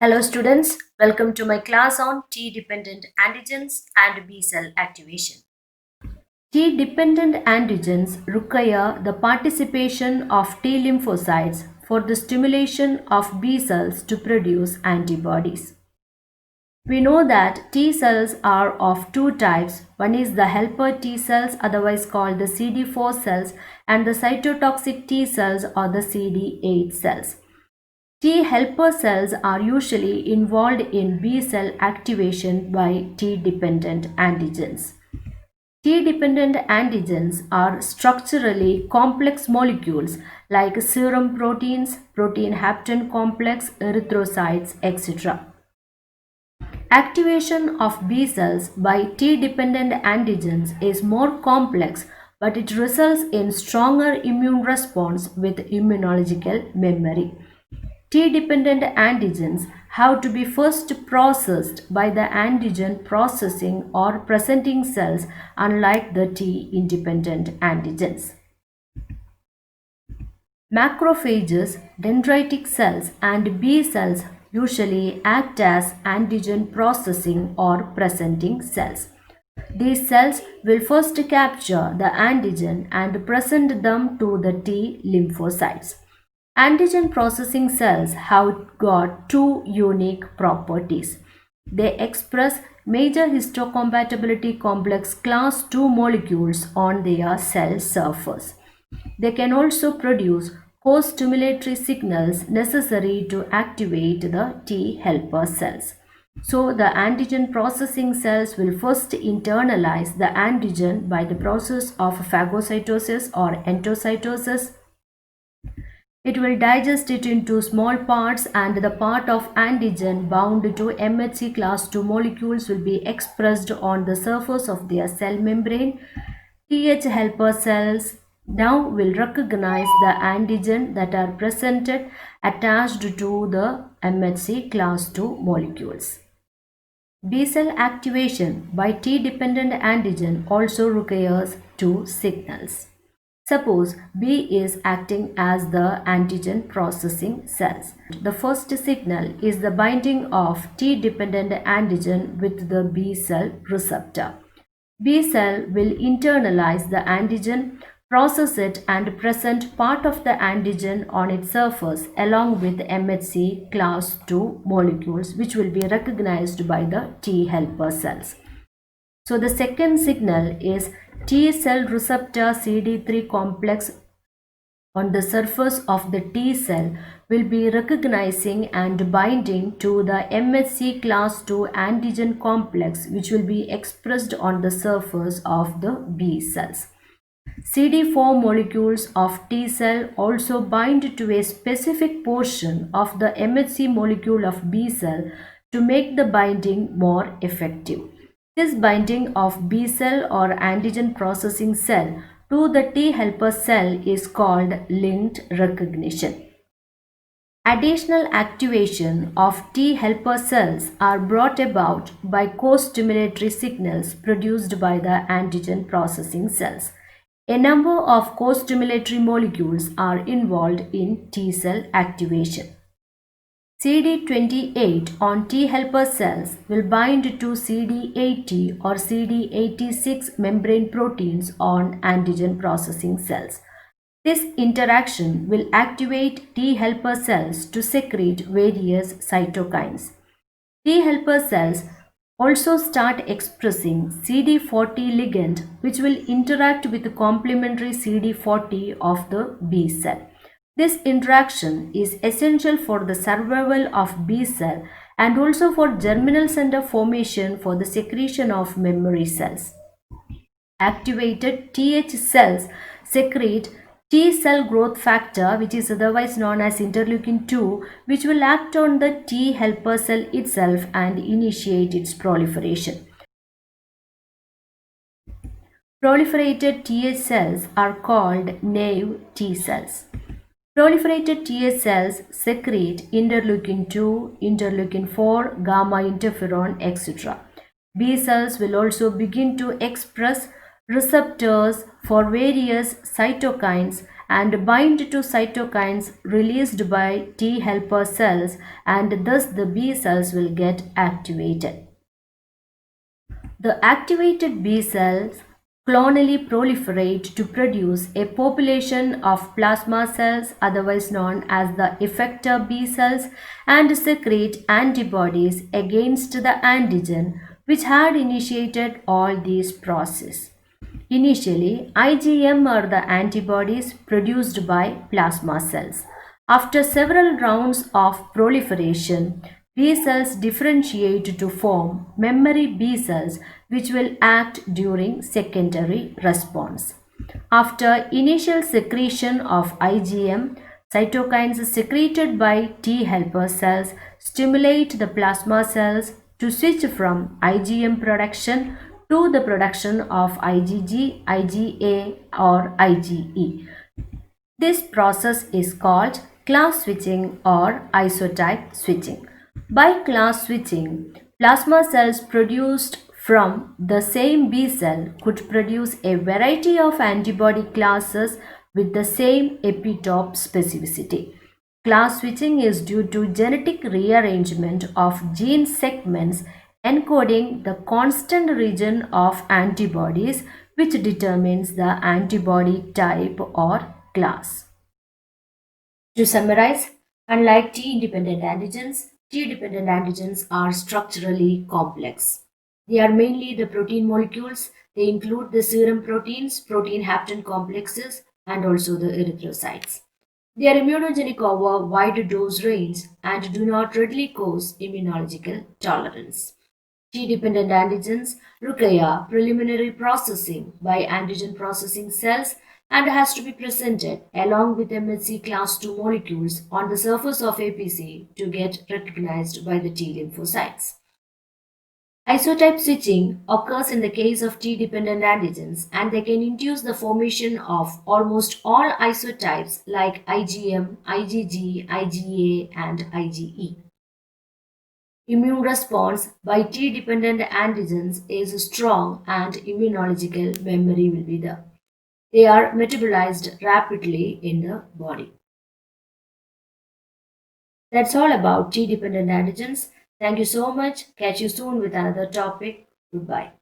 Hello students, welcome to my class on T-dependent antigens and B-cell activation. T-dependent antigens require the participation of T lymphocytes for the stimulation of B cells to produce antibodies. We know that T cells are of two types. One is the helper T cells, otherwise called the CD4 cells, and the cytotoxic T cells or the CD8 cells. T helper cells are usually involved in B cell activation by T dependent antigens. T dependent antigens are structurally complex molecules like serum proteins, protein hapten complex, erythrocytes, etc. Activation of B cells by T dependent antigens is more complex, but it results in stronger immune response with immunological memory. T-dependent antigens have to be first processed by the antigen processing or presenting cells, unlike the T-independent antigens. Macrophages, dendritic cells, and B cells usually act as antigen processing or presenting cells. These cells will first capture the antigen and present them to the T lymphocytes. Antigen processing cells have got two unique properties. They express major histocompatibility complex class II molecules on their cell surface. They can also produce co-stimulatory signals necessary to activate the T helper cells. So the antigen processing cells will first internalize the antigen by the process of phagocytosis or endocytosis. It will digest it into small parts, and the part of antigen bound to MHC class II molecules will be expressed on the surface of their cell membrane. Th helper cells now will recognize the antigen that are presented attached to the MHC class II molecules. B cell activation by T dependent antigen also requires two signals. Suppose B is acting as the antigen processing cells. The first signal is the binding of T-dependent antigen with the B cell receptor. B cell will internalize the antigen, process it and present part of the antigen on its surface along with MHC class II molecules, which will be recognized by the T helper cells. So the second signal is T cell receptor CD3 complex on the surface of the T cell will be recognizing and binding to the MHC class II antigen complex, which will be expressed on the surface of the B cells. CD4 molecules of T cell also bind to a specific portion of the MHC molecule of B cell to make the binding more effective. This binding of B cell or antigen processing cell to the T helper cell is called linked recognition. Additional activation of T helper cells are brought about by co-stimulatory signals produced by the antigen processing cells. A number of co-stimulatory molecules are involved in T cell activation. CD28 on T helper cells will bind to CD80 or CD86 membrane proteins on antigen processing cells. This interaction will activate T helper cells to secrete various cytokines. T helper cells also start expressing CD40 ligand, which will interact with the complementary CD40 of the B cell. This interaction is essential for the survival of B cell and also for germinal center formation for the secretion of memory cells. Activated Th cells secrete T cell growth factor, which is otherwise known as interleukin 2, which will act on the T helper cell itself and initiate its proliferation. Proliferated Th cells are called naive T cells. Proliferated Th cells secrete interleukin 2, interleukin 4, gamma interferon, etc. B cells will also begin to express receptors for various cytokines and bind to cytokines released by T helper cells, and thus the B cells will get activated. The activated B cells clonally proliferate to produce a population of plasma cells, otherwise known as the effector B cells, and secrete antibodies against the antigen which had initiated all these processes. Initially, IgM are the antibodies produced by plasma cells. After several rounds of proliferation, B cells differentiate to form memory B cells which will act during secondary response. After initial secretion of IgM, cytokines secreted by T helper cells stimulate the plasma cells to switch from IgM production to the production of IgG, IgA or IgE. This process is called class switching or isotype switching. By class switching, plasma cells produced from the same B cell could produce a variety of antibody classes with the same epitope specificity. Class switching is due to genetic rearrangement of gene segments encoding the constant region of antibodies, which determines the antibody type or class. To summarize, unlike T-independent antigens, T-dependent antigens are structurally complex. They are mainly the protein molecules. They include the serum proteins, protein hapten complexes, and also the erythrocytes. They are immunogenic over wide dose range and do not readily cause immunological tolerance. T-dependent antigens require preliminary processing by antigen processing cells and has to be presented along with MHC class II molecules on the surface of APC to get recognized by the T lymphocytes. Isotype switching occurs in the case of T-dependent antigens, and they can induce the formation of almost all isotypes like IgM, IgG, IgA, and IgE. Immune response by T-dependent antigens is strong and immunological memory will be there. They are metabolized rapidly in the body. That's all about T-dependent antigens. Thank you so much. Catch you soon with another topic. Goodbye.